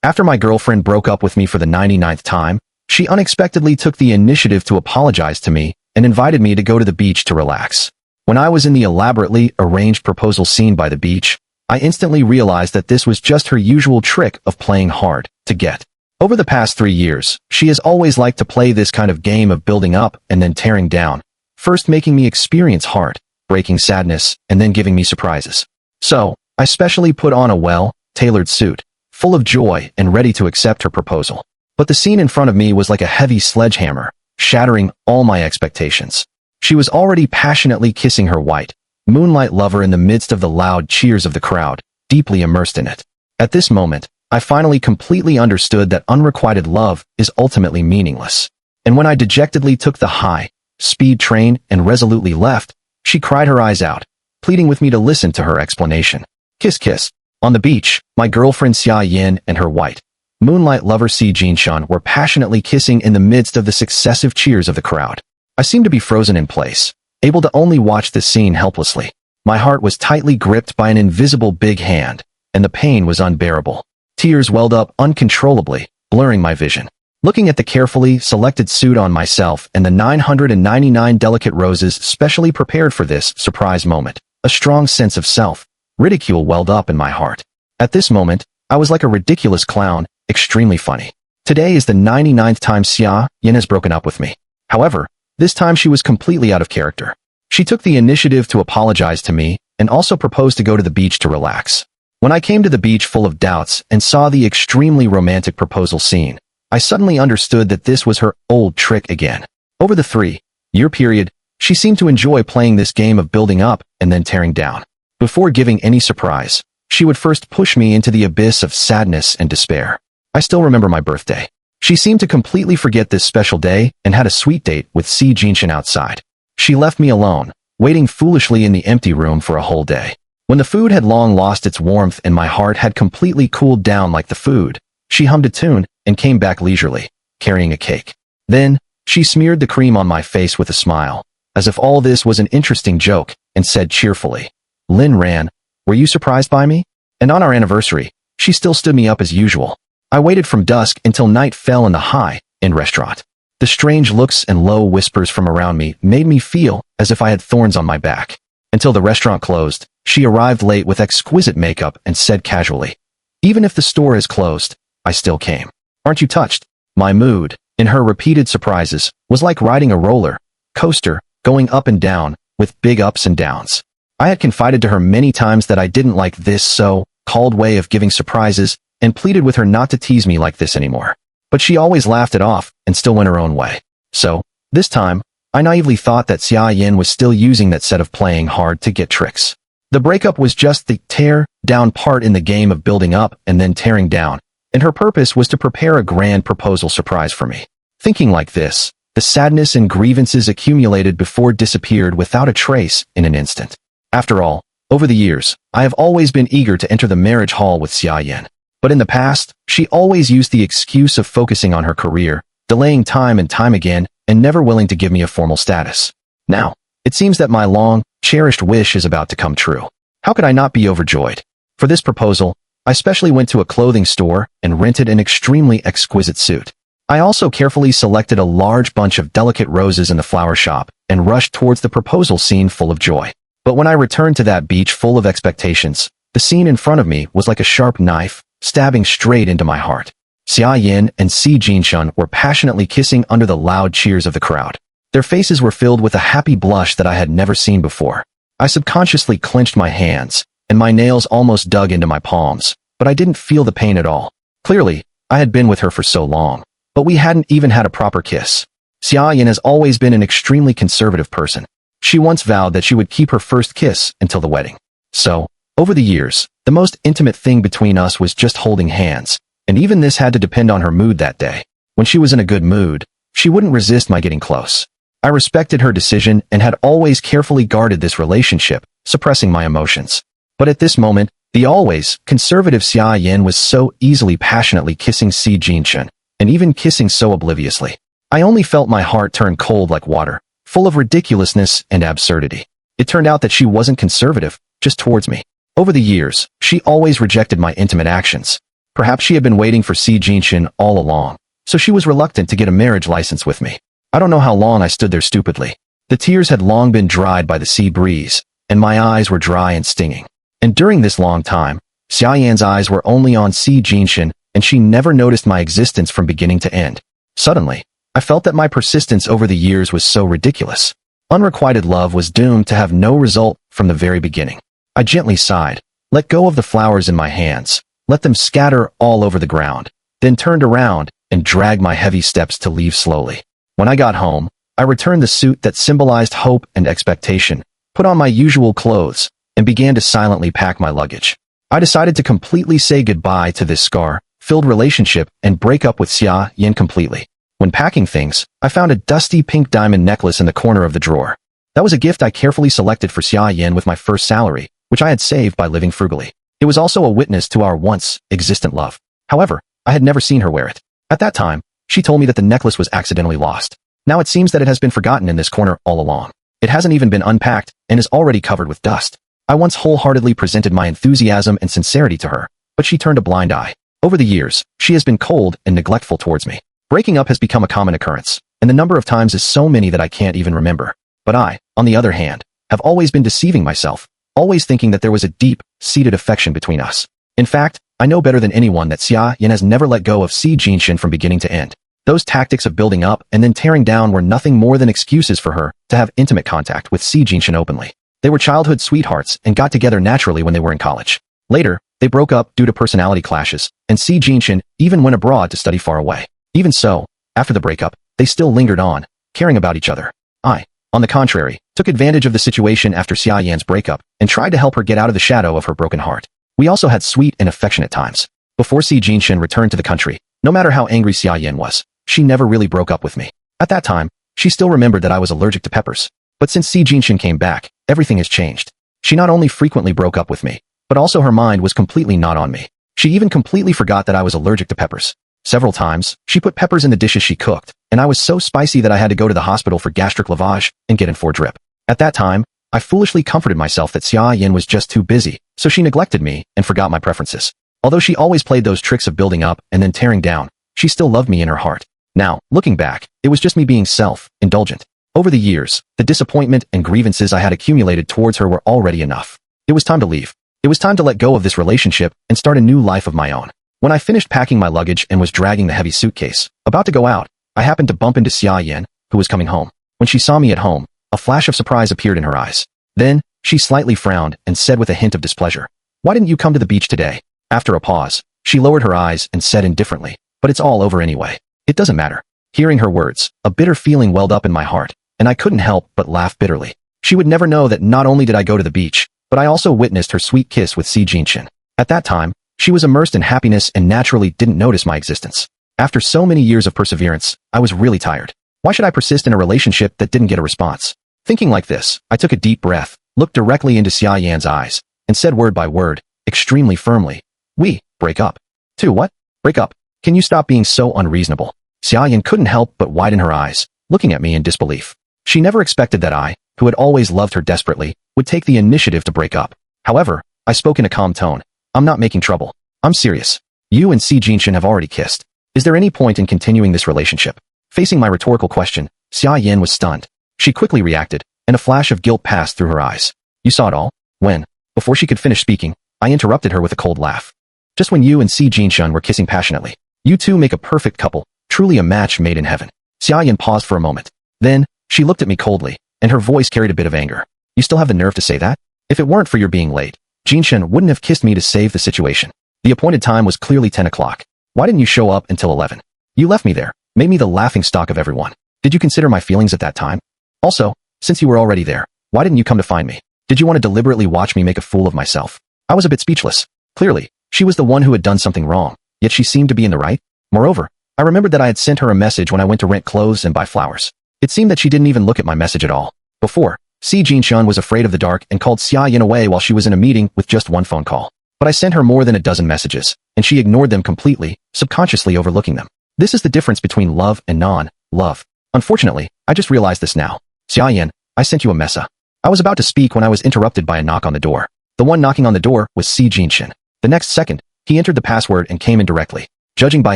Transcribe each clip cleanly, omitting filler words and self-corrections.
After my girlfriend broke up with me for the 99th time, she unexpectedly took the initiative to apologize to me and invited me to go to the beach to relax. When I was in the elaborately arranged proposal scene by the beach, I instantly realized that this was just her usual trick of playing hard to get. Over the past 3 years, she has always liked to play this kind of game of building up and then tearing down, first making me experience heart-breaking sadness and then giving me surprises. So, I specially put on a well-tailored suit, full of joy and ready to accept her proposal. But the scene in front of me was like a heavy sledgehammer, shattering all my expectations. She was already passionately kissing her white, moonlight lover in the midst of the loud cheers of the crowd, deeply immersed in it. At this moment, I finally completely understood that unrequited love is ultimately meaningless. And when I dejectedly took the high-speed train and resolutely left, she cried her eyes out, pleading with me to listen to her explanation. Kiss kiss. On the beach, my girlfriend Xia Yin and her white, moonlight lover Si Jinshun were passionately kissing in the midst of the successive cheers of the crowd. I seemed to be frozen in place, able to only watch this scene helplessly. My heart was tightly gripped by an invisible big hand, and the pain was unbearable. Tears welled up uncontrollably, blurring my vision. Looking at the carefully selected suit on myself and the 999 delicate roses specially prepared for this surprise moment, a strong sense of self-ridicule welled up in my heart. At this moment, I was like a ridiculous clown, extremely funny. Today is the 99th time Xia Yin has broken up with me. However, this time she was completely out of character. She took the initiative to apologize to me and also proposed to go to the beach to relax. When I came to the beach full of doubts and saw the extremely romantic proposal scene, I suddenly understood that this was her old trick again. Over the 3-year period, she seemed to enjoy playing this game of building up and then tearing down. Before giving any surprise, she would first push me into the abyss of sadness and despair. I still remember my birthday. She seemed to completely forget this special day and had a sweet date with Si Jinshin outside. She left me alone, waiting foolishly in the empty room for a whole day. When the food had long lost its warmth and my heart had completely cooled down like the food, she hummed a tune and came back leisurely, carrying a cake. Then, she smeared the cream on my face with a smile, as if all this was an interesting joke, and said cheerfully, "Lin Ran, were you surprised by me?" And on our anniversary, she still stood me up as usual. I waited from dusk until night fell in the high-end restaurant. The strange looks and low whispers from around me made me feel as if I had thorns on my back. Until the restaurant closed, she arrived late with exquisite makeup and said casually, "Even if the store is closed, I still came. Aren't you touched?" My mood, in her repeated surprises, was like riding a roller coaster, going up and down, with big ups and downs. I had confided to her many times that I didn't like this so-called way of giving surprises and pleaded with her not to tease me like this anymore. But she always laughed it off and still went her own way. So, this time, I naively thought that Xia Yin was still using that set of playing hard to get tricks. The breakup was just the tear-down part in the game of building up and then tearing down, and her purpose was to prepare a grand proposal surprise for me. Thinking like this, the sadness and grievances accumulated before disappeared without a trace in an instant. After all, over the years, I have always been eager to enter the marriage hall with Xia Yin. But in the past, she always used the excuse of focusing on her career, delaying time and time again, and never willing to give me a formal status. Now, it seems that my long-cherished wish is about to come true. How could I not be overjoyed? For this proposal, I specially went to a clothing store and rented an extremely exquisite suit. I also carefully selected a large bunch of delicate roses in the flower shop and rushed towards the proposal scene full of joy. But when I returned to that beach full of expectations, the scene in front of me was like a sharp knife, stabbing straight into my heart. Xia Yin and Si Jinshun were passionately kissing under the loud cheers of the crowd. Their faces were filled with a happy blush that I had never seen before. I subconsciously clenched my hands, and my nails almost dug into my palms, but I didn't feel the pain at all. Clearly, I had been with her for so long, but we hadn't even had a proper kiss. Xia Yin has always been an extremely conservative person. She once vowed that she would keep her first kiss until the wedding. So, over the years, the most intimate thing between us was just holding hands, and even this had to depend on her mood that day. When she was in a good mood, she wouldn't resist my getting close. I respected her decision and had always carefully guarded this relationship, suppressing my emotions. But at this moment, the always conservative Xia Yin was so easily passionately kissing Si Jinshun, and even kissing so obliviously. I only felt my heart turn cold like water, full of ridiculousness and absurdity. It turned out that she wasn't conservative, just towards me. Over the years, she always rejected my intimate actions. Perhaps she had been waiting for Si Jinshin all along, so she was reluctant to get a marriage license with me. I don't know how long I stood there stupidly. The tears had long been dried by the sea breeze, and my eyes were dry and stinging. And during this long time, Xiaoyan's eyes were only on Si Jinshin, and she never noticed my existence from beginning to end. Suddenly, I felt that my persistence over the years was so ridiculous. Unrequited love was doomed to have no result from the very beginning. I gently sighed, let go of the flowers in my hands, let them scatter all over the ground, then turned around and dragged my heavy steps to leave slowly. When I got home, I returned the suit that symbolized hope and expectation, put on my usual clothes, and began to silently pack my luggage. I decided to completely say goodbye to this scar-filled relationship and break up with Xia Yan completely. When packing things, I found a dusty pink diamond necklace in the corner of the drawer. That was a gift I carefully selected for Xia Yan with my first salary, which I had saved by living frugally. It was also a witness to our once-existent love. However, I had never seen her wear it. At that time, she told me that the necklace was accidentally lost. Now it seems that it has been forgotten in this corner all along. It hasn't even been unpacked and is already covered with dust. I once wholeheartedly presented my enthusiasm and sincerity to her, but she turned a blind eye. Over the years, she has been cold and neglectful towards me. Breaking up has become a common occurrence, and the number of times is so many that I can't even remember. But I, on the other hand, have always been deceiving myself, always thinking that there was a deep-seated affection between us. In fact, I know better than anyone that Xia Yan has never let go of Si Jinshin from beginning to end. Those tactics of building up and then tearing down were nothing more than excuses for her to have intimate contact with Si Jinshin openly. They were childhood sweethearts and got together naturally when they were in college. Later, they broke up due to personality clashes, and Si Jinshin even went abroad to study far away. Even so, after the breakup, they still lingered on, caring about each other. I, on the contrary, took advantage of the situation after Xia Yan's breakup and tried to help her get out of the shadow of her broken heart. We also had sweet and affectionate times. Before Si Jinshin returned to the country, no matter how angry Xia Yan was, she never really broke up with me. At that time, she still remembered that I was allergic to peppers. But since Si Jinshin came back, everything has changed. She not only frequently broke up with me, but also her mind was completely not on me. She even completely forgot that I was allergic to peppers. Several times, she put peppers in the dishes she cooked, and I was so spicy that I had to go to the hospital for gastric lavage and get in for drip. At that time, I foolishly comforted myself that Xia Yan was just too busy, so she neglected me and forgot my preferences. Although she always played those tricks of building up and then tearing down, she still loved me in her heart. Now, looking back, it was just me being self-indulgent. Over the years, the disappointment and grievances I had accumulated towards her were already enough. It was time to leave. It was time to let go of this relationship and start a new life of my own. When I finished packing my luggage and was dragging the heavy suitcase, about to go out, I happened to bump into Xia Yan, who was coming home. When she saw me at home, a flash of surprise appeared in her eyes. Then, she slightly frowned and said with a hint of displeasure, "Why didn't you come to the beach today?" After a pause, she lowered her eyes and said indifferently, "But it's all over anyway. It doesn't matter." Hearing her words, a bitter feeling welled up in my heart, and I couldn't help but laugh bitterly. She would never know that not only did I go to the beach, but I also witnessed her sweet kiss with Si Jinshin. At that time, she was immersed in happiness and naturally didn't notice my existence. After so many years of perseverance, I was really tired. Why should I persist in a relationship that didn't get a response? Thinking like this, I took a deep breath, looked directly into Xia Yan's eyes, and said word by word, extremely firmly, "We break up." "To what? Break up? Can you stop being so unreasonable?" Xia Yan couldn't help but widen her eyes, looking at me in disbelief. She never expected that I, who had always loved her desperately, would take the initiative to break up. However, I spoke in a calm tone. "I'm not making trouble. I'm serious. You and Si Jinshin have already kissed. Is there any point in continuing this relationship?" Facing my rhetorical question, Xia Yan was stunned. She quickly reacted, and a flash of guilt passed through her eyes. "You saw it all?" When, before she could finish speaking, I interrupted her with a cold laugh. "Just when you and Si Jinshin were kissing passionately. You two make a perfect couple, truly a match made in heaven." Xia Yan paused for a moment. Then, she looked at me coldly, and her voice carried a bit of anger. "You still have the nerve to say that? If it weren't for your being late, Jinshin wouldn't have kissed me to save the situation. The appointed time was clearly 10 o'clock. Why didn't you show up until 11? You left me there, made me the laughingstock of everyone. Did you consider my feelings at that time? Also, since you were already there, why didn't you come to find me? Did you want to deliberately watch me make a fool of myself?" I was a bit speechless. Clearly, she was the one who had done something wrong, yet she seemed to be in the right. Moreover, I remembered that I had sent her a message when I went to rent clothes and buy flowers. It seemed that she didn't even look at my message at all. Before, Si Jinshin was afraid of the dark and called Xia Yan away while she was in a meeting with just one phone call. But I sent her more than a dozen messages, and she ignored them completely, subconsciously overlooking them. This is the difference between love and non-love. Unfortunately, I just realized this now. "Xia Yan, I sent you a message." I was about to speak when I was interrupted by a knock on the door. The one knocking on the door was Si Jinshin. The next second, He entered the password and came in directly. Judging by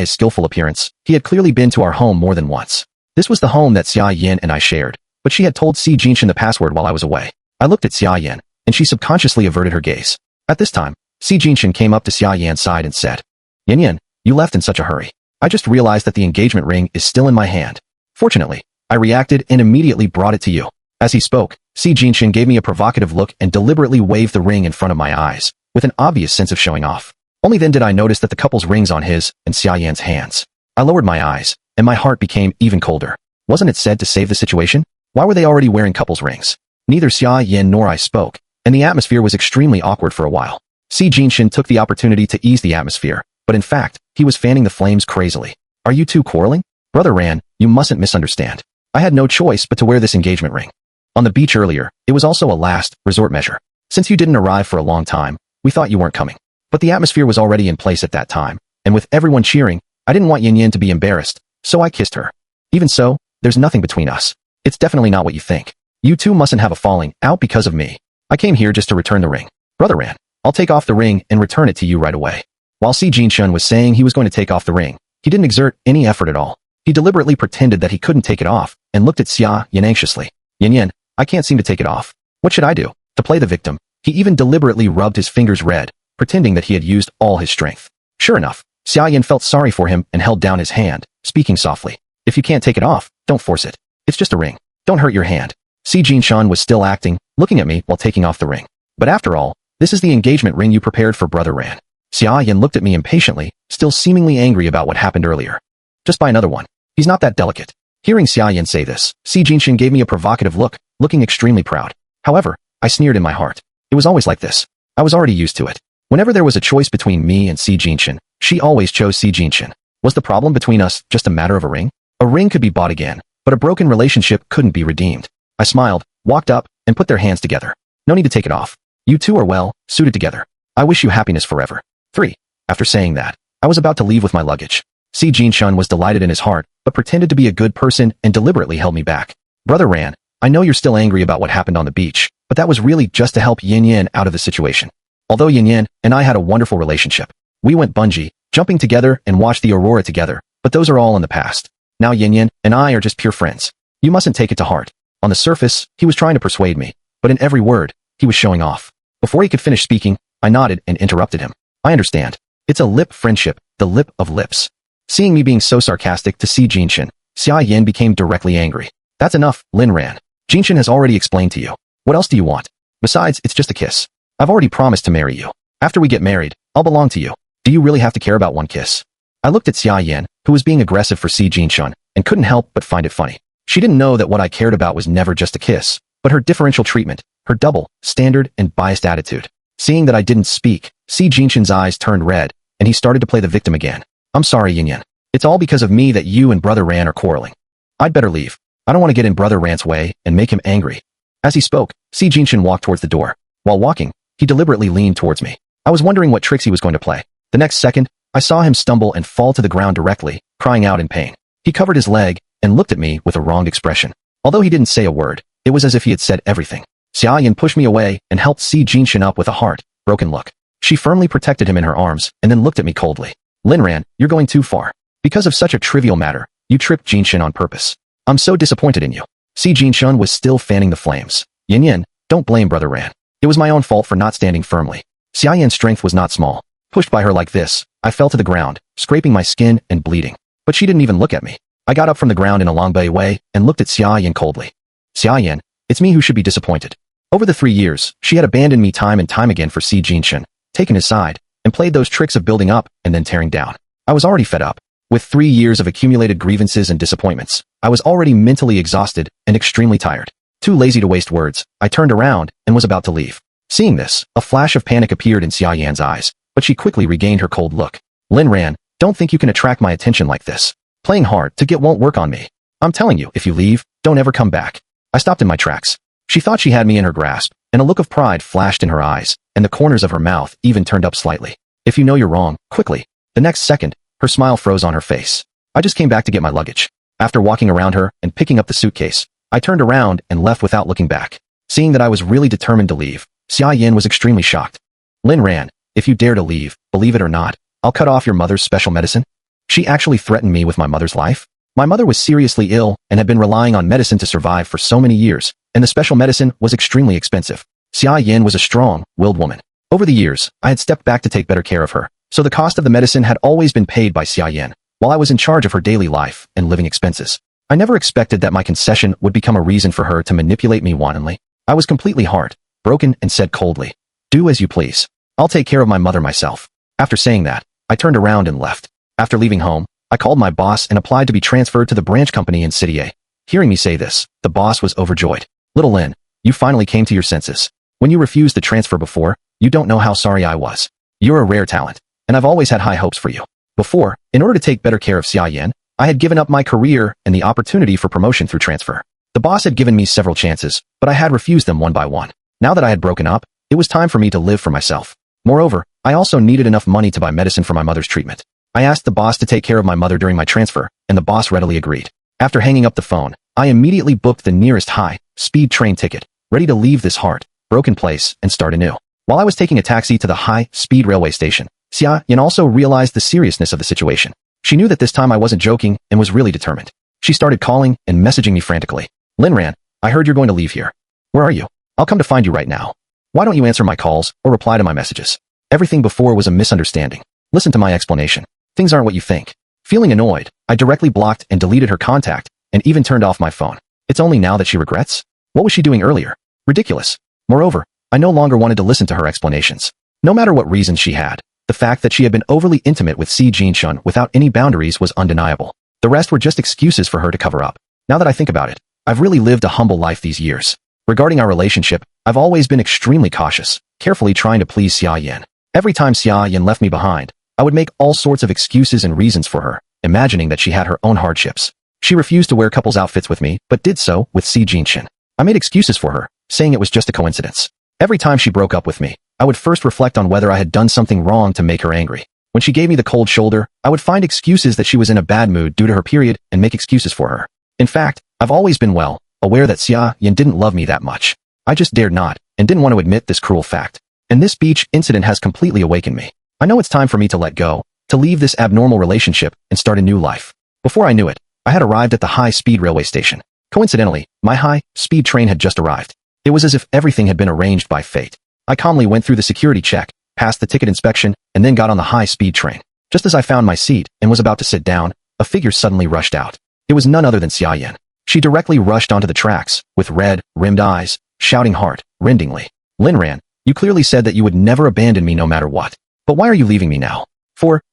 his skillful appearance, he had clearly been to our home more than once. This was the home that Xia Yin and I shared, but she had told Si Jinshin the password while I was away. I looked at Xia Yin, and she subconsciously averted her gaze. At this time, Si Jinshin came up to Xia Yan's side and said, "Yin Yin, you left in such a hurry. I just realized that the engagement ring is still in my hand." Fortunately, I reacted and immediately brought it to you. As he spoke, Si Jinshin gave me a provocative look and deliberately waved the ring in front of my eyes, with an obvious sense of showing off. Only then did I notice that the couple's rings on his and Xia Yan's hands. I lowered my eyes, and my heart became even colder. Wasn't it said to save the situation? Why were they already wearing couple's rings? Neither Xia Yin nor I spoke, and the atmosphere was extremely awkward for a while. Si Jinshin took the opportunity to ease the atmosphere, but in fact, he was fanning the flames crazily. "Are you two quarreling? Brother Ran, you mustn't misunderstand. I had no choice but to wear this engagement ring. On the beach earlier, it was also a last resort measure. Since you didn't arrive for a long time, we thought you weren't coming. But the atmosphere was already in place at that time, and with everyone cheering, I didn't want Yin Yin to be embarrassed, so I kissed her. Even so, there's nothing between us. It's definitely not what you think. You two mustn't have a falling out because of me. I came here just to return the ring. Brother Ran, I'll take off the ring and return it to you right away." While Si Jinshin was saying he was going to take off the ring, he didn't exert any effort at all. He deliberately pretended that he couldn't take it off and looked at Xia Yin anxiously. "Yin Yin, I can't seem to take it off. What should I do?" To play the victim, he even deliberately rubbed his fingers red, pretending that he had used all his strength. Sure enough, Xia Yin felt sorry for him and held down his hand, speaking softly. "If you can't take it off, don't force it. It's just a ring. Don't hurt your hand." Si Jinshan was still acting, looking at me while taking off the ring. "But after all, this is the engagement ring you prepared for Brother Ran." Xia Yin looked at me impatiently, still seemingly angry about what happened earlier. "Just buy another one. He's not that delicate." Hearing Xia Yin say this, Si Jinshin gave me a provocative look, looking extremely proud. However, I sneered in my heart. It was always like this. I was already used to it. Whenever there was a choice between me and Si Jinshin, she always chose Si Jinshin. Was the problem between us just a matter of a ring? A ring could be bought again, but a broken relationship couldn't be redeemed. I smiled, walked up, and put their hands together. "No need to take it off. You two are well suited together. I wish you happiness forever." 3. After saying that, I was about to leave with my luggage. Si Jinshan was delighted in his heart, but pretended to be a good person and deliberately held me back. "Brother Ran, I know you're still angry about what happened on the beach, but that was really just to help Yin Yin out of the situation. Although Yin Yin and I had a wonderful relationship. We went bungee, jumping together and watched the aurora together, but those are all in the past. Now Yin Yin and I are just pure friends. You mustn't take it to heart." On the surface, he was trying to persuade me, but in every word, he was showing off. Before he could finish speaking, I nodded and interrupted him. "I understand. It's a lip friendship, the lip of lips." Seeing me being so sarcastic to Si Jinshin, Xia Yin became directly angry. "That's enough, Lin Ran. Jinshin has already explained to you. What else do you want? Besides, it's just a kiss. I've already promised to marry you. After we get married, I'll belong to you. Do you really have to care about one kiss?" I looked at Xia Yin, who was being aggressive for Si Jinshin, and couldn't help but find it funny. She didn't know that what I cared about was never just a kiss, but her differential treatment, her double, standard, and biased attitude. Seeing that I didn't speak, Si Jinshin's eyes turned red, and he started to play the victim again. "I'm sorry, Yin Yin. It's all because of me that you and Brother Ran are quarreling. I'd better leave. I don't want to get in Brother Ran's way and make him angry." As he spoke, Si Jinshin walked towards the door. While walking, he deliberately leaned towards me. I was wondering what tricks he was going to play. The next second, I saw him stumble and fall to the ground directly, crying out in pain. He covered his leg and looked at me with a wronged expression. Although he didn't say a word, it was as if he had said everything. Xia Yin pushed me away and helped Si Jinshin up with a heart-broken look. She firmly protected him in her arms and then looked at me coldly. "Lin Ran, you're going too far. Because of such a trivial matter, you tripped Jinshin on purpose. I'm so disappointed in you." Si Jinshin was still fanning the flames. "Yin Yin, don't blame Brother Ran. It was my own fault for not standing firmly." Xia Yin's strength was not small. Pushed by her like this, I fell to the ground, scraping my skin and bleeding. But she didn't even look at me. I got up from the ground in a Longbei way and looked at Xia Yin coldly. "Xia Yin, it's me who should be disappointed." Over the 3 years, she had abandoned me time and time again for Si Jinshin, taken his side, and played those tricks of building up and then tearing down. I was already fed up. With 3 years of accumulated grievances and disappointments, I was already mentally exhausted and extremely tired. Too lazy to waste words, I turned around and was about to leave. Seeing this, a flash of panic appeared in Xia Yan's eyes, but she quickly regained her cold look. "Lin Ran, don't think you can attract my attention like this. Playing hard to get won't work on me. I'm telling you, if you leave, don't ever come back." I stopped in my tracks. She thought she had me in her grasp, and a look of pride flashed in her eyes, and the corners of her mouth even turned up slightly. "If you know you're wrong, quickly." The next second, her smile froze on her face. "I just came back to get my luggage." After walking around her and picking up the suitcase, I turned around and left without looking back. Seeing that I was really determined to leave, Xia Yin was extremely shocked. "Lin Ran, if you dare to leave, believe it or not, I'll cut off your mother's special medicine. She actually threatened me with my mother's life. My mother was seriously ill and had been relying on medicine to survive for so many years, and the special medicine was extremely expensive. Xia Yin was a strong-willed woman. Over the years, I had stepped back to take better care of her, so the cost of the medicine had always been paid by Xia Yin, while I was in charge of her daily life and living expenses. I never expected that my concession would become a reason for her to manipulate me wantonly. I was completely heartbroken and said coldly, "Do as you please. I'll take care of my mother myself." After saying that, I turned around and left. After leaving home, I called my boss and applied to be transferred to the branch company in City A. Hearing me say this, the boss was overjoyed. "Little Lin, you finally came to your senses. When you refused the transfer before, you don't know how sorry I was. You're a rare talent, and I've always had high hopes for you." Before, in order to take better care of Xia Yin, I had given up my career and the opportunity for promotion through transfer. The boss had given me several chances, but I had refused them one by one. Now that I had broken up, it was time for me to live for myself. Moreover, I also needed enough money to buy medicine for my mother's treatment. I asked the boss to take care of my mother during my transfer, and the boss readily agreed. After hanging up the phone, I immediately booked the nearest high-speed train ticket, ready to leave this heart-broken place and start anew. While I was taking a taxi to the high-speed railway station, Xia Yin also realized the seriousness of the situation. She knew that this time I wasn't joking and was really determined. She started calling and messaging me frantically. "Linran, I heard you're going to leave here. Where are you? I'll come to find you right now. Why don't you answer my calls or reply to my messages? Everything before was a misunderstanding. Listen to my explanation. Things aren't what you think." Feeling annoyed, I directly blocked and deleted her contact and even turned off my phone. It's only now that she regrets? What was she doing earlier? Ridiculous. Moreover, I no longer wanted to listen to her explanations. No matter what reasons she had, the fact that she had been overly intimate with Si Jinshun without any boundaries was undeniable. The rest were just excuses for her to cover up. Now that I think about it, I've really lived a humble life these years. Regarding our relationship, I've always been extremely cautious, carefully trying to please Xia Yin. Every time Xia Yin left me behind, I would make all sorts of excuses and reasons for her, imagining that she had her own hardships. She refused to wear couples outfits with me, but did so with Si Jinshun. I made excuses for her, saying it was just a coincidence. Every time she broke up with me, I would first reflect on whether I had done something wrong to make her angry. When she gave me the cold shoulder, I would find excuses that she was in a bad mood due to her period and make excuses for her. In fact, I've always been aware that Xia Yin didn't love me that much. I just dared not, and didn't want to admit this cruel fact. And this beach incident has completely awakened me. I know it's time for me to let go, to leave this abnormal relationship and start a new life. Before I knew it, I had arrived at the high-speed railway station. Coincidentally, my high-speed train had just arrived. It was as if everything had been arranged by fate. I calmly went through the security check, passed the ticket inspection, and then got on the high-speed train. Just as I found my seat and was about to sit down, a figure suddenly rushed out. It was none other than Xia Yin. She directly rushed onto the tracks, with red-rimmed eyes, shouting heart-rendingly, "Linran, you clearly said that you would never abandon me no matter what. But why are you leaving me now?"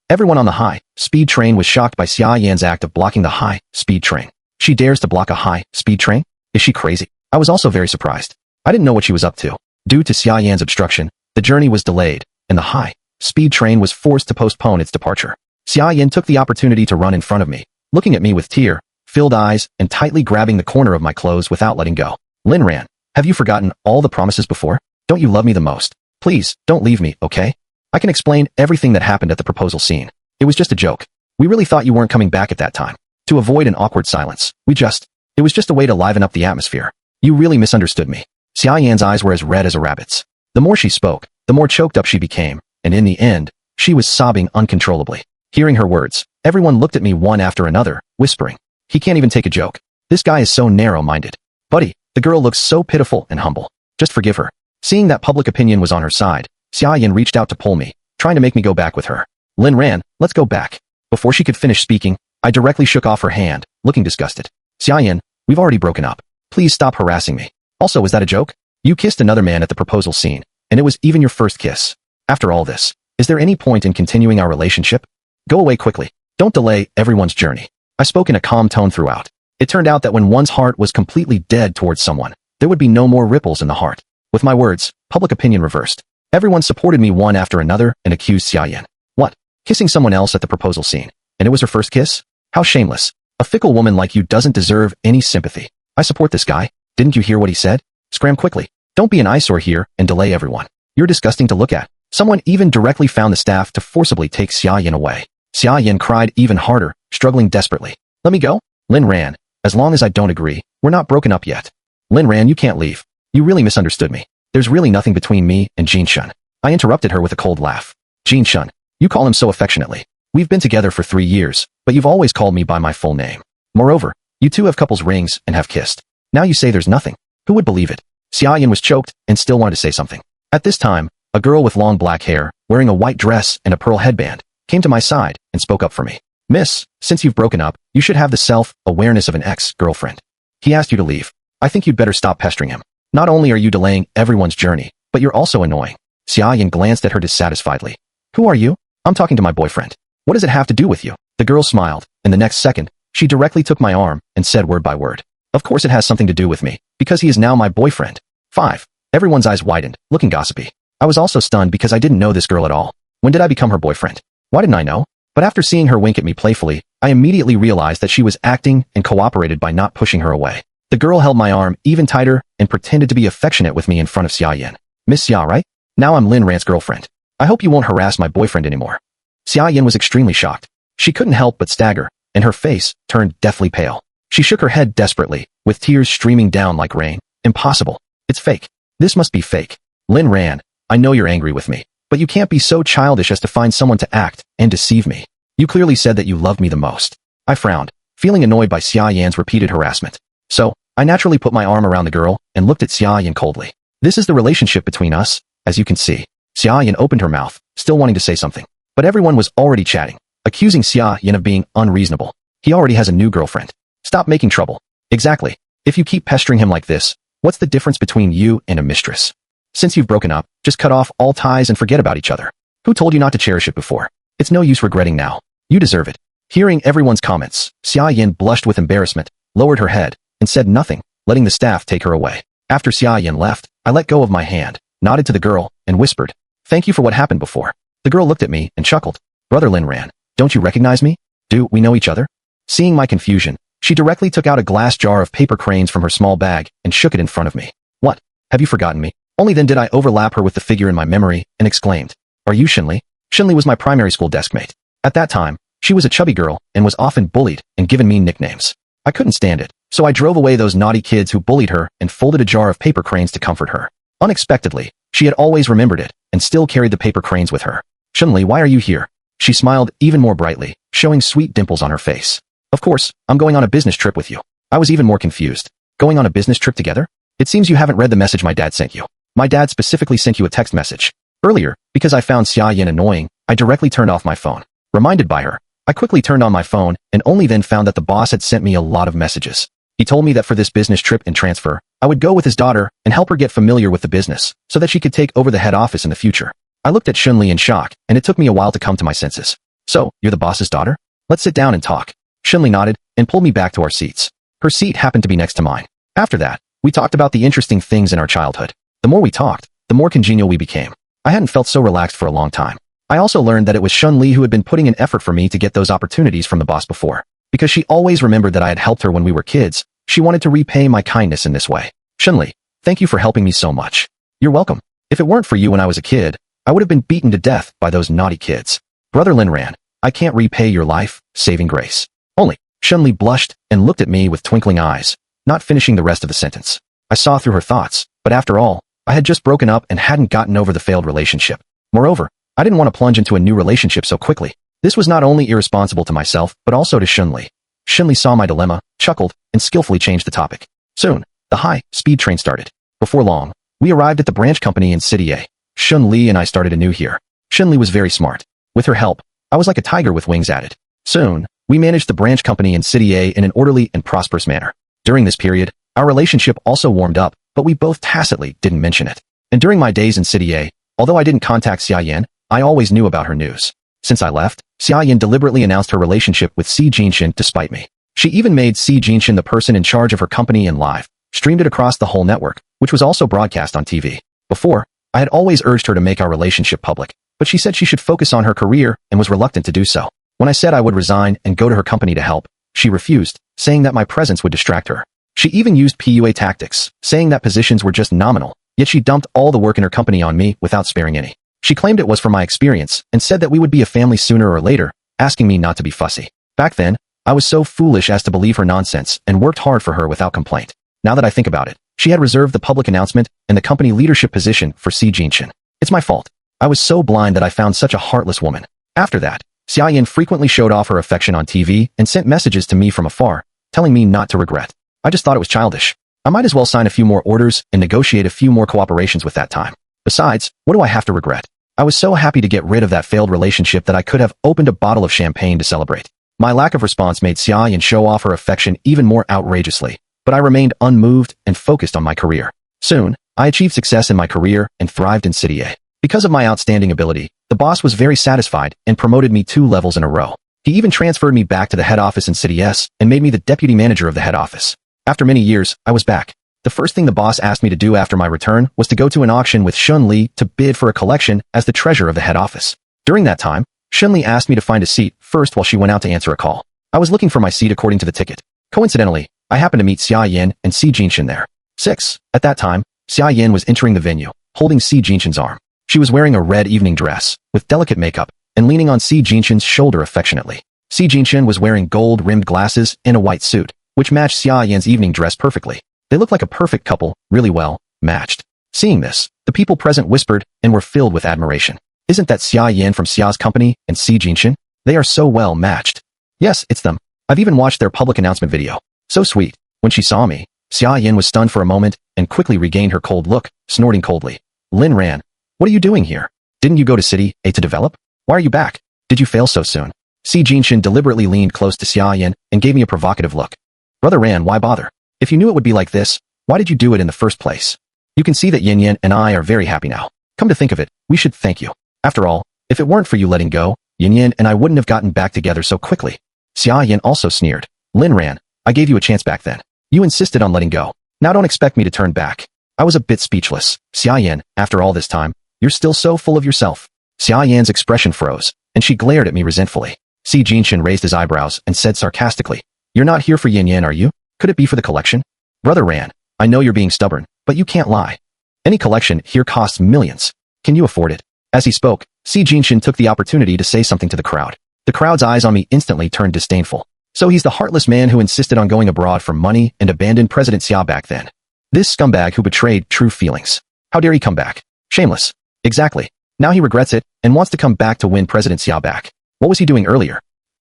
Everyone on the high-speed train was shocked by Xia Yan's act of blocking the high-speed train. She dares to block a high-speed train? Is she crazy? I was also very surprised. I didn't know what she was up to. Due to Xia Yan's obstruction, the journey was delayed, and the high-speed train was forced to postpone its departure. Xia Yan took the opportunity to run in front of me, looking at me with tear-filled eyes and tightly grabbing the corner of my clothes without letting go. "Linran, have you forgotten all the promises before? Don't you love me the most? Please, don't leave me, okay? I can explain everything that happened at the proposal scene. It was just a joke. We really thought you weren't coming back at that time. To avoid an awkward silence, it was just a way to liven up the atmosphere. You really misunderstood me." Xia Yan's eyes were as red as a rabbit's. The more she spoke, the more choked up she became, and in the end, she was sobbing uncontrollably. Hearing her words, everyone looked at me one after another, whispering, "He can't even take a joke. This guy is so narrow-minded. Buddy, the girl looks so pitiful and humble. Just forgive her." Seeing that public opinion was on her side, Xia Yin reached out to pull me, trying to make me go back with her. "Linran, let's go back." Before she could finish speaking, I directly shook off her hand, looking disgusted. "Xia Yin, we've already broken up. Please stop harassing me. Also, was that a joke? You kissed another man at the proposal scene, and it was even your first kiss. After all this, is there any point in continuing our relationship? Go away quickly. Don't delay everyone's journey." I spoke in a calm tone throughout. It turned out that when one's heart was completely dead towards someone, there would be no more ripples in the heart. With my words, public opinion reversed. Everyone supported me one after another and accused Xia Yin. What? Kissing someone else at the proposal scene? And it was her first kiss? How shameless. A fickle woman like you doesn't deserve any sympathy. I support this guy. Didn't you hear what he said? Scram quickly. Don't be an eyesore here and delay everyone. You're disgusting to look at. Someone even directly found the staff to forcibly take Xia Yin away. Xia Yin cried even harder, struggling desperately. "Let me go?" "Linran, as long as I don't agree, we're not broken up yet." "Linran, you can't leave. You really misunderstood me. There's really nothing between me and Jinshun. I interrupted her with a cold laugh. Jin Shun, you call him so affectionately. We've been together for 3 years, but you've always called me by my full name. Moreover, you two have couples rings and have kissed. Now you say there's nothing. Who would believe it? Xiaoyan was choked and still wanted to say something. At this time, a girl with long black hair, wearing a white dress and a pearl headband, came to my side and spoke up for me. Miss, since you've broken up, you should have the self-awareness of an ex-girlfriend. He asked you to leave. I think you'd better stop pestering him. Not only are you delaying everyone's journey, but you're also annoying. Xiaoyan glanced at her dissatisfiedly. Who are you? I'm talking to my boyfriend. What does it have to do with you? The girl smiled, and the next second, she directly took my arm and said word by word. Of course it has something to do with me, because he is now my boyfriend. 5. Everyone's eyes widened, looking gossipy. I was also stunned because I didn't know this girl at all. When did I become her boyfriend? Why didn't I know? But after seeing her wink at me playfully, I immediately realized that she was acting and cooperated by not pushing her away. The girl held my arm even tighter and pretended to be affectionate with me in front of Xiaoyan. Miss Xia, right? Now I'm Lin Ran's girlfriend. I hope you won't harass my boyfriend anymore. Xiaoyan was extremely shocked. She couldn't help but stagger, and her face turned deathly pale. She shook her head desperately, with tears streaming down like rain. Impossible. It's fake. This must be fake. Lin Ran, I know you're angry with me, but you can't be so childish as to find someone to act and deceive me. You clearly said that you loved me the most. I frowned, feeling annoyed by Xiaoyan's repeated harassment. So, I naturally put my arm around the girl and looked at Xiaoyan coldly. This is the relationship between us, as you can see. Xiaoyan opened her mouth, still wanting to say something. But everyone was already chatting, accusing Xiaoyan of being unreasonable. He already has a new girlfriend. Stop making trouble. Exactly. If you keep pestering him like this, what's the difference between you and a mistress? Since you've broken up, just cut off all ties and forget about each other. Who told you not to cherish it before? It's no use regretting now. You deserve it. Hearing everyone's comments, Xiaoyan blushed with embarrassment, lowered her head, and said nothing, letting the staff take her away. After Xiaoyan left, I let go of my hand, nodded to the girl, and whispered, "Thank you for what happened before." The girl looked at me and chuckled. "Brother Lin Ran, don't you recognize me? Do we know each other?" Seeing my confusion, she directly took out a glass jar of paper cranes from her small bag and shook it in front of me. "What? Have you forgotten me?" Only then did I overlap her with the figure in my memory and exclaimed, "Are you Shinli?" Shinli was my primary school deskmate. At that time, she was a chubby girl and was often bullied and given mean nicknames. I couldn't stand it, so I drove away those naughty kids who bullied her and folded a jar of paper cranes to comfort her. Unexpectedly, she had always remembered it and still carried the paper cranes with her. "Shinli, why are you here?" She smiled even more brightly, showing sweet dimples on her face. "Of course, I'm going on a business trip with you." I was even more confused. Going on a business trip together? It seems you haven't read the message my dad sent you. My dad specifically sent you a text message. Earlier, because I found Xiaoyan annoying, I directly turned off my phone. Reminded by her, I quickly turned on my phone and only then found that the boss had sent me a lot of messages. He told me that for this business trip and transfer, I would go with his daughter and help her get familiar with the business so that she could take over the head office in the future. I looked at Shunli in shock, and it took me a while to come to my senses. "So, you're the boss's daughter? Let's sit down and talk." Shunli nodded and pulled me back to our seats. Her seat happened to be next to mine. After that, we talked about the interesting things in our childhood. The more we talked, the more congenial we became. I hadn't felt so relaxed for a long time. I also learned that it was Shunli who had been putting an effort for me to get those opportunities from the boss before. Because she always remembered that I had helped her when we were kids, she wanted to repay my kindness in this way. "Shunli, thank you for helping me so much." "You're welcome. If it weren't for you when I was a kid, I would have been beaten to death by those naughty kids. Brother Lin Ran, I can't repay your life-saving grace." Only, Shunli blushed and looked at me with twinkling eyes, not finishing the rest of the sentence. I saw through her thoughts, but after all, I had just broken up and hadn't gotten over the failed relationship. Moreover, I didn't want to plunge into a new relationship so quickly. This was not only irresponsible to myself, but also to Shunli. Shunli saw my dilemma, chuckled, and skillfully changed the topic. Soon, the high-speed train started. Before long, we arrived at the branch company in City A. Shunli and I started anew here. Shunli was very smart. With her help, I was like a tiger with wings added. Soon, we managed the branch company in City A in an orderly and prosperous manner. During this period, our relationship also warmed up, but we both tacitly didn't mention it. And during my days in City A, although I didn't contact Xiaoyan, I always knew about her news. Since I left, Xiaoyan deliberately announced her relationship with Si Jinshin despite me. She even made Si Jinshin the person in charge of her company and live, streamed it across the whole network, which was also broadcast on TV. Before, I had always urged her to make our relationship public, but she said she should focus on her career and was reluctant to do so. When I said I would resign and go to her company to help, she refused, saying that my presence would distract her. She even used PUA tactics, saying that positions were just nominal, yet she dumped all the work in her company on me without sparing any. She claimed it was for my experience and said that we would be a family sooner or later, asking me not to be fussy. Back then, I was so foolish as to believe her nonsense and worked hard for her without complaint. Now that I think about it, she had reserved the public announcement and the company leadership position for Si Jinshin. It's my fault. I was so blind that I found such a heartless woman. After that, Xia Yin frequently showed off her affection on TV and sent messages to me from afar, telling me not to regret. I just thought it was childish. I might as well sign a few more orders and negotiate a few more cooperations with that time. Besides, what do I have to regret? I was so happy to get rid of that failed relationship that I could have opened a bottle of champagne to celebrate. My lack of response made Xia Yin show off her affection even more outrageously, but I remained unmoved and focused on my career. Soon, I achieved success in my career and thrived in City A. Because of my outstanding ability, the boss was very satisfied and promoted me 2 levels in a row. He even transferred me back to the head office in City S and made me the deputy manager of the head office. After many years, I was back. The first thing the boss asked me to do after my return was to go to an auction with Shun Li to bid for a collection as the treasurer of the head office. During that time, Shun Li asked me to find a seat first while she went out to answer a call. I was looking for my seat according to the ticket. Coincidentally, I happened to meet Xia Yin and Si Jinshin there. 6. At that time, Xia Yin was entering the venue, holding Si Jinshin's arm. She was wearing a red evening dress, with delicate makeup, and leaning on Si Jinshin's shoulder affectionately. Si Jinshin was wearing gold-rimmed glasses and a white suit, which matched Xia Yin's evening dress perfectly. They looked like a perfect couple, really well matched. Seeing this, the people present whispered and were filled with admiration. Isn't that Xia Yin from Xia's company and Si Jinshin? They are so well matched. Yes, it's them. I've even watched their public announcement video. So sweet. When she saw me, Xia Yin was stunned for a moment and quickly regained her cold look, snorting coldly. Lin Ran, what are you doing here? Didn't you go to City A to develop? Why are you back? Did you fail so soon? Si Jinshin deliberately leaned close to Xia Yin and gave me a provocative look. Brother Ran, why bother? If you knew it would be like this, why did you do it in the first place? You can see that Yin Yin and I are very happy now. Come to think of it, we should thank you. After all, if it weren't for you letting go, Yin Yin and I wouldn't have gotten back together so quickly. Xia Yin also sneered. Lin Ran, I gave you a chance back then. You insisted on letting go. Now don't expect me to turn back. I was a bit speechless. Xia Yin, after all this time, you're still so full of yourself. Xia Yan's expression froze, and she glared at me resentfully. Si Jinshin raised his eyebrows and said sarcastically, You're not here for Yin Yin, are you? Could it be for the collection? Brother Ran, I know you're being stubborn, but you can't lie. Any collection here costs millions. Can you afford it? As he spoke, Si Jinshin took the opportunity to say something to the crowd. The crowd's eyes on me instantly turned disdainful. So he's the heartless man who insisted on going abroad for money and abandoned President Xia back then. This scumbag who betrayed true feelings. How dare he come back? Shameless. Exactly. Now he regrets it and wants to come back to win President Xia back. What was he doing earlier?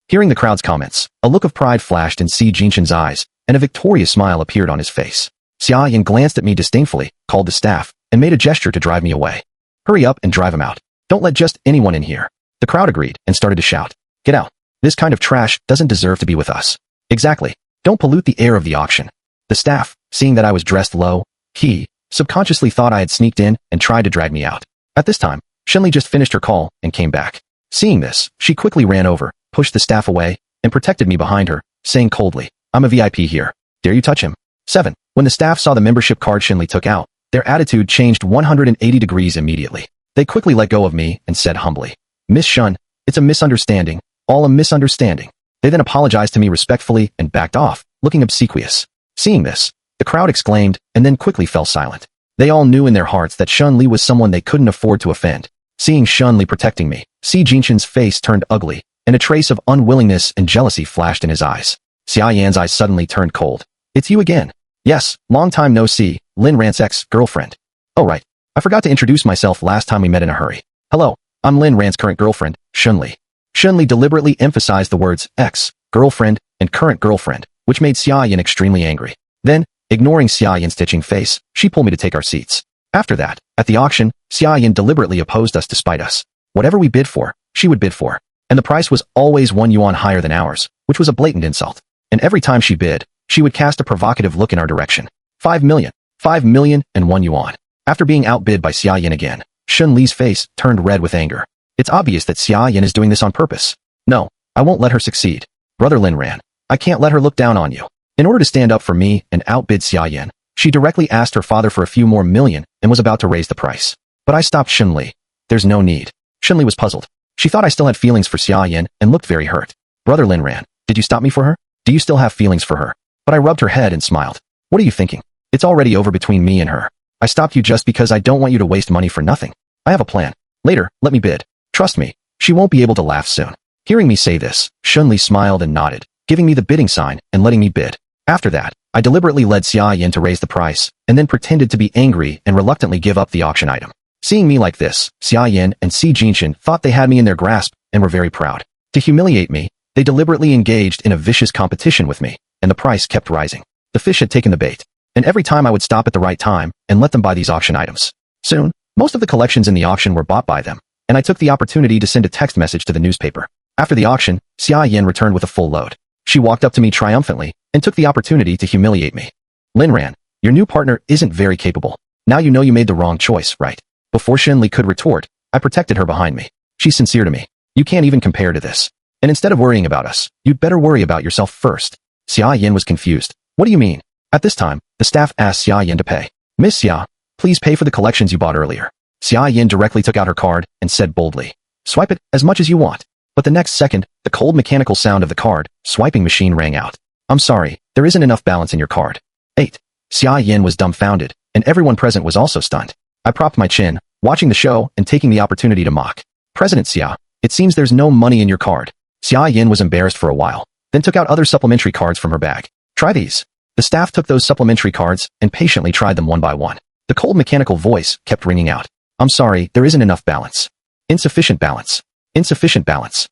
Hearing the crowd's comments, a look of pride flashed in Si Jinshin's eyes, and a victorious smile appeared on his face. Xia Yin glanced at me disdainfully, called the staff, and made a gesture to drive me away. Hurry up and drive him out. Don't let just anyone in here. The crowd agreed and started to shout. Get out. This kind of trash doesn't deserve to be with us. Exactly. Don't pollute the air of the auction. The staff, seeing that I was dressed low, subconsciously thought I had sneaked in and tried to drag me out. At this time, Shenli just finished her call and came back. Seeing this, she quickly ran over, pushed the staff away, and protected me behind her, saying coldly, I'm a VIP here. Dare you touch him? 7. When the staff saw the membership card Shenli took out, their attitude changed 180 degrees immediately. They quickly let go of me and said humbly, Miss Shun, it's a misunderstanding, all a misunderstanding. They then apologized to me respectfully and backed off, looking obsequious. Seeing this, the crowd exclaimed and then quickly fell silent. They all knew in their hearts that Shun Li was someone they couldn't afford to offend. Seeing Shun Li protecting me, Si Jinshin's face turned ugly, and a trace of unwillingness and jealousy flashed in his eyes. Xia Yan's eyes suddenly turned cold. It's you again. Yes, long time no see, Lin Ran's ex-girlfriend. Oh right, I forgot to introduce myself last time we met in a hurry. Hello, I'm Lin Ran's current girlfriend, Shun Li. Shun Li deliberately emphasized the words ex-girlfriend and current girlfriend, which made Xia Yan extremely angry. Then, ignoring Xia Yan's twitching face, she pulled me to take our seats. After that, at the auction, Xia Yan deliberately opposed us to spite us. Whatever we bid for, she would bid for. And the price was always 1 yuan higher than ours, which was a blatant insult. And every time she bid, she would cast a provocative look in our direction. 5 million, 5 million, and 1 yuan. After being outbid by Xia Yan again, Shun Li's face turned red with anger. It's obvious that Xia Yan is doing this on purpose. No, I won't let her succeed. Brother Lin Ran, I can't let her look down on you. In order to stand up for me and outbid Xia Yan, she directly asked her father for a few more million and was about to raise the price. But I stopped Shun Li. There's no need. Shun Li was puzzled. She thought I still had feelings for Xia Yan and looked very hurt. Brother Lin Ran, did you stop me for her? Do you still have feelings for her? But I rubbed her head and smiled. What are you thinking? It's already over between me and her. I stopped you just because I don't want you to waste money for nothing. I have a plan. Later, let me bid. Trust me, she won't be able to laugh soon. Hearing me say this, Shun Li smiled and nodded, giving me the bidding sign and letting me bid. After that, I deliberately led Xia Yan to raise the price, and then pretended to be angry and reluctantly give up the auction item. Seeing me like this, Xia Yin and Si Jinshan thought they had me in their grasp and were very proud. To humiliate me, they deliberately engaged in a vicious competition with me, and the price kept rising. The fish had taken the bait, and every time I would stop at the right time and let them buy these auction items. Soon, most of the collections in the auction were bought by them, and I took the opportunity to send a text message to the newspaper. After the auction, Xia Yin returned with a full load. She walked up to me triumphantly and took the opportunity to humiliate me. Lin Ran, your new partner isn't very capable. Now you know you made the wrong choice, right? Before Shinli could retort, I protected her behind me. She's sincere to me. You can't even compare to this. And instead of worrying about us, you'd better worry about yourself first. Xia Yin was confused. What do you mean? At this time, the staff asked Xia Yin to pay. Miss Xia, please pay for the collections you bought earlier. Xia Yin directly took out her card and said boldly, swipe it as much as you want. But the next second, the cold mechanical sound of the card swiping machine rang out. I'm sorry, there isn't enough balance in your card. 8. Xia Yin was dumbfounded, and everyone present was also stunned. I propped my chin, watching the show and taking the opportunity to mock. President Xia, it seems there's no money in your card. Xia Yin was embarrassed for a while, then took out other supplementary cards from her bag. Try these. The staff took those supplementary cards and patiently tried them one by one. The cold mechanical voice kept ringing out. I'm sorry, there isn't enough balance. Insufficient balance. Insufficient balance.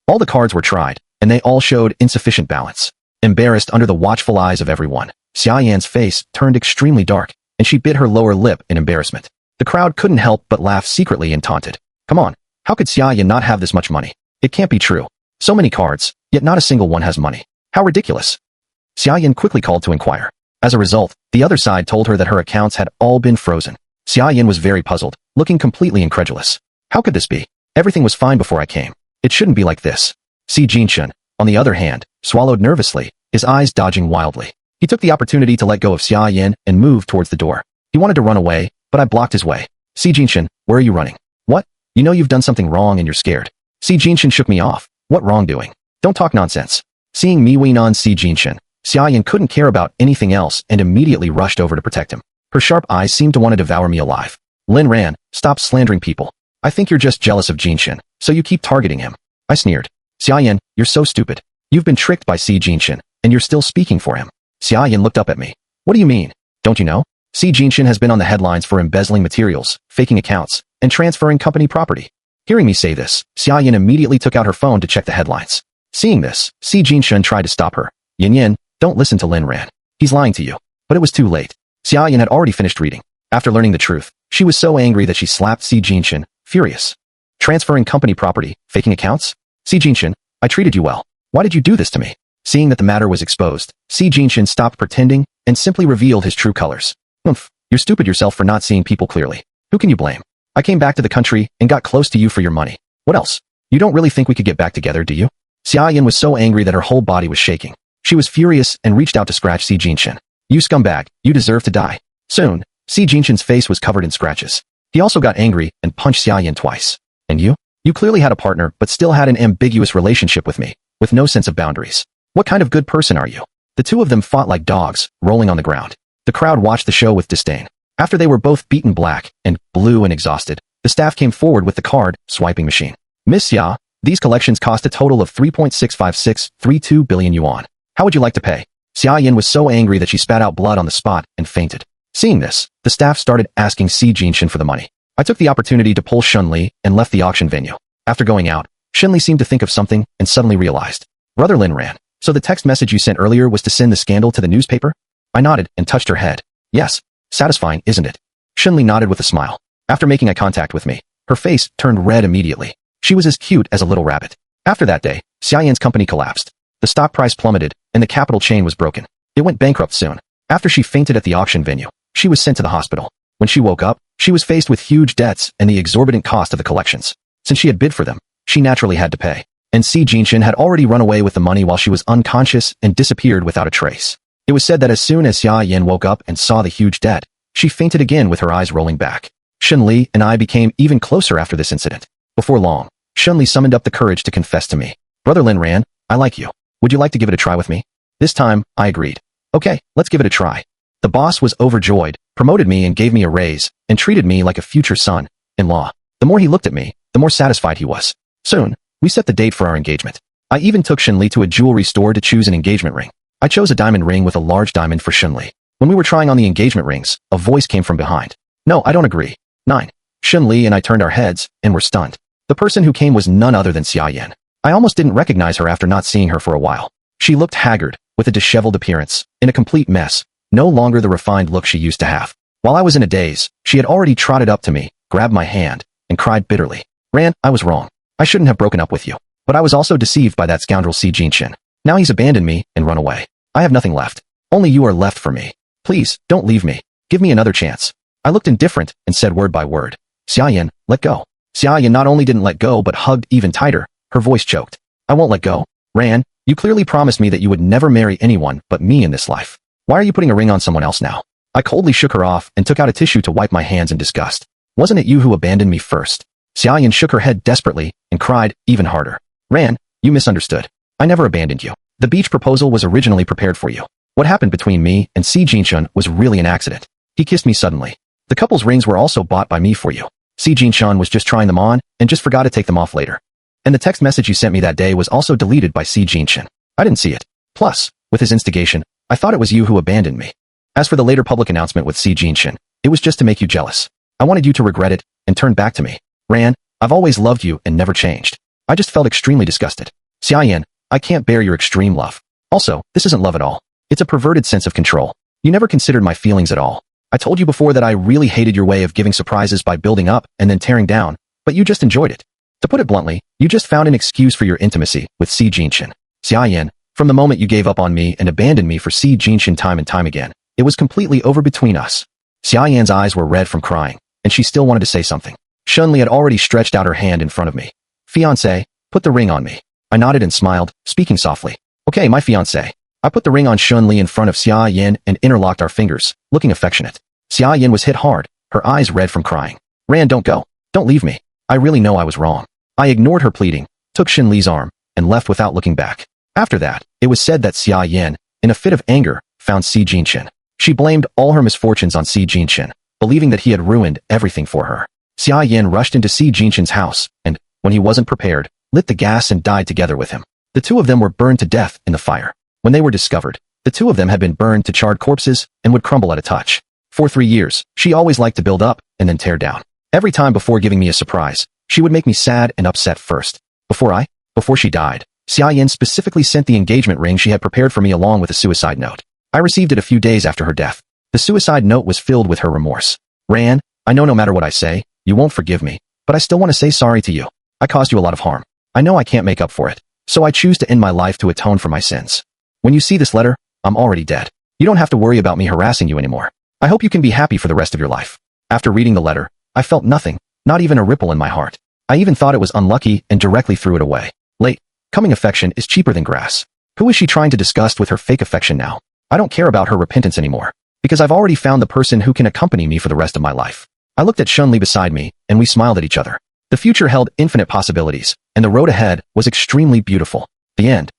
All the cards were tried, and they all showed insufficient balance. Embarrassed under the watchful eyes of everyone, Xia Yan's face turned extremely dark, and she bit her lower lip in embarrassment. The crowd couldn't help but laugh secretly and taunted. Come on, how could Xia Yan not have this much money? It can't be true. So many cards, yet not a single one has money. How ridiculous. Xia Yan quickly called to inquire. As a result, the other side told her that her accounts had all been frozen. Xia Yan was very puzzled, looking completely incredulous. How could this be? Everything was fine before I came. It shouldn't be like this. Si Jinshan, on the other hand, swallowed nervously, his eyes dodging wildly. He took the opportunity to let go of Xia Yan and moved towards the door. He wanted to run away, but I blocked his way. Si Jinshan, where are you running? What? You know you've done something wrong and you're scared. Si Jinshan shook me off. What wrongdoing? Don't talk nonsense. Seeing me wean on Si Jinshan, Xia Yan couldn't care about anything else and immediately rushed over to protect him. Her sharp eyes seemed to want to devour me alive. Lin Ran, stop slandering people. I think you're just jealous of Jinshan, so you keep targeting him. I sneered. Xia Yan, you're so stupid. You've been tricked by Si Jinshan, and you're still speaking for him. Xia Yan looked up at me. What do you mean? Don't you know? Si Jinshan has been on the headlines for embezzling materials, faking accounts, and transferring company property. Hearing me say this, Xia Yan immediately took out her phone to check the headlines. Seeing this, Si Jinshan tried to stop her. Yin Yin, don't listen to Lin Ran. He's lying to you. But it was too late. Xia Yan had already finished reading. After learning the truth, she was so angry that she slapped Si Jinshan, furious. Transferring company property, faking accounts? Si Jinshan, I treated you well. Why did you do this to me? Seeing that the matter was exposed, Si Jinshan stopped pretending and simply revealed his true colors. You're stupid yourself for not seeing people clearly. Who can you blame? I came back to the country and got close to you for your money. What else? You don't really think we could get back together, do you? Xia Yan was so angry that her whole body was shaking. She was furious and reached out to scratch Si Jinshan. You scumbag, you deserve to die. Soon, Si Jinshan's face was covered in scratches. He also got angry and punched Xia Yan twice. And you? You clearly had a partner but still had an ambiguous relationship with me, with no sense of boundaries. What kind of good person are you? The two of them fought like dogs, rolling on the ground. The crowd watched the show with disdain. After they were both beaten black and blue and exhausted, the staff came forward with the card swiping machine. Miss Xia, these collections cost a total of 3.65632 billion yuan. How would you like to pay? Xia Yan was so angry that she spat out blood on the spot and fainted. Seeing this, the staff started asking Si Jinshan for the money. I took the opportunity to pull Shunli and left the auction venue. After going out, Shunli seemed to think of something and suddenly realized. Brother Lin Ran, so the text message you sent earlier was to send the scandal to the newspaper? I nodded and touched her head. Yes. Satisfying, isn't it? Shunli nodded with a smile. After making eye contact with me, her face turned red immediately. She was as cute as a little rabbit. After that day, Xia Yan's company collapsed. The stock price plummeted, and the capital chain was broken. It went bankrupt soon. After she fainted at the auction venue, she was sent to the hospital. When she woke up, she was faced with huge debts and the exorbitant cost of the collections. Since she had bid for them, she naturally had to pay. And Si Jinshan had already run away with the money while she was unconscious and disappeared without a trace. It was said that as soon as Xia Yan woke up and saw the huge debt, she fainted again with her eyes rolling back. Shunli and I became even closer after this incident. Before long, Shunli summoned up the courage to confess to me. Brother Lin Ran, I like you. Would you like to give it a try with me? This time, I agreed. Okay, let's give it a try. The boss was overjoyed, promoted me and gave me a raise, and treated me like a future son-in-law. The more he looked at me, the more satisfied he was. Soon, we set the date for our engagement. I even took Shunli to a jewelry store to choose an engagement ring. I chose a diamond ring with a large diamond for Shunli. When we were trying on the engagement rings, a voice came from behind. No, I don't agree. 9. Shun Li and I turned our heads and were stunned. The person who came was none other than Xia Yan. I almost didn't recognize her after not seeing her for a while. She looked haggard, with a disheveled appearance, in a complete mess, no longer the refined look she used to have. While I was in a daze, she had already trotted up to me, grabbed my hand, and cried bitterly. Ran, I was wrong. I shouldn't have broken up with you. But I was also deceived by that scoundrel Si Jinshin. Now he's abandoned me and run away. I have nothing left. Only you are left for me. Please, don't leave me. Give me another chance. I looked indifferent and said word by word. Xia Yan, let go. Xia Yan not only didn't let go but hugged even tighter. Her voice choked. I won't let go. Ran, you clearly promised me that you would never marry anyone but me in this life. Why are you putting a ring on someone else now? I coldly shook her off and took out a tissue to wipe my hands in disgust. Wasn't it you who abandoned me first? Xia Yan shook her head desperately and cried even harder. Ran, you misunderstood. I never abandoned you. The beach proposal was originally prepared for you. What happened between me and Si Jinshin was really an accident. He kissed me suddenly. The couple's rings were also bought by me for you. Si Jinshin was just trying them on and just forgot to take them off later. And the text message you sent me that day was also deleted by Si Jinshin. I didn't see it. Plus, with his instigation, I thought it was you who abandoned me. As for the later public announcement with Si Jinshin, it was just to make you jealous. I wanted you to regret it and turn back to me. Ran, I've always loved you and never changed. I just felt extremely disgusted. Xia Yan, I can't bear your extreme love. Also, this isn't love at all. It's a perverted sense of control. You never considered my feelings at all. I told you before that I really hated your way of giving surprises by building up and then tearing down, but you just enjoyed it. To put it bluntly, you just found an excuse for your intimacy with Si Jinshin. Xia Yan, from the moment you gave up on me and abandoned me for Si Jinshin time and time again, it was completely over between us. Xia Yan's eyes were red from crying, and she still wanted to say something. Shun Li had already stretched out her hand in front of me. Fiancé, put the ring on me. I nodded and smiled, speaking softly. Okay, my fiancé. I put the ring on Shun Li in front of Xia Yan and interlocked our fingers, looking affectionate. Xia Yan was hit hard, her eyes red from crying. Ran, don't go. Don't leave me. I really know I was wrong. I ignored her pleading, took Shun Li's arm, and left without looking back. After that, it was said that Xia Yan, in a fit of anger, found Si Jinshin. She blamed all her misfortunes on Si Jinshin, believing that he had ruined everything for her. Xia Yan rushed into Si Jinshin's house and, when he wasn't prepared, lit the gas and died together with him. The two of them were burned to death in the fire. When they were discovered, the two of them had been burned to charred corpses and would crumble at a touch. For 3 years, she always liked to build up and then tear down. Every time before giving me a surprise, she would make me sad and upset first. Before she died, Xia Yan specifically sent the engagement ring she had prepared for me along with a suicide note. I received it a few days after her death. The suicide note was filled with her remorse. Ran, I know no matter what I say, you won't forgive me, but I still want to say sorry to you. I caused you a lot of harm. I know I can't make up for it, so I choose to end my life to atone for my sins. When you see this letter, I'm already dead. You don't have to worry about me harassing you anymore. I hope you can be happy for the rest of your life. After reading the letter, I felt nothing, not even a ripple in my heart. I even thought it was unlucky and directly threw it away. Coming affection is cheaper than grass. Who is she trying to disgust with her fake affection now? I don't care about her repentance anymore, because I've already found the person who can accompany me for the rest of my life. I looked at Shun Li beside me, and we smiled at each other. The future held infinite possibilities, and the road ahead was extremely beautiful. The end.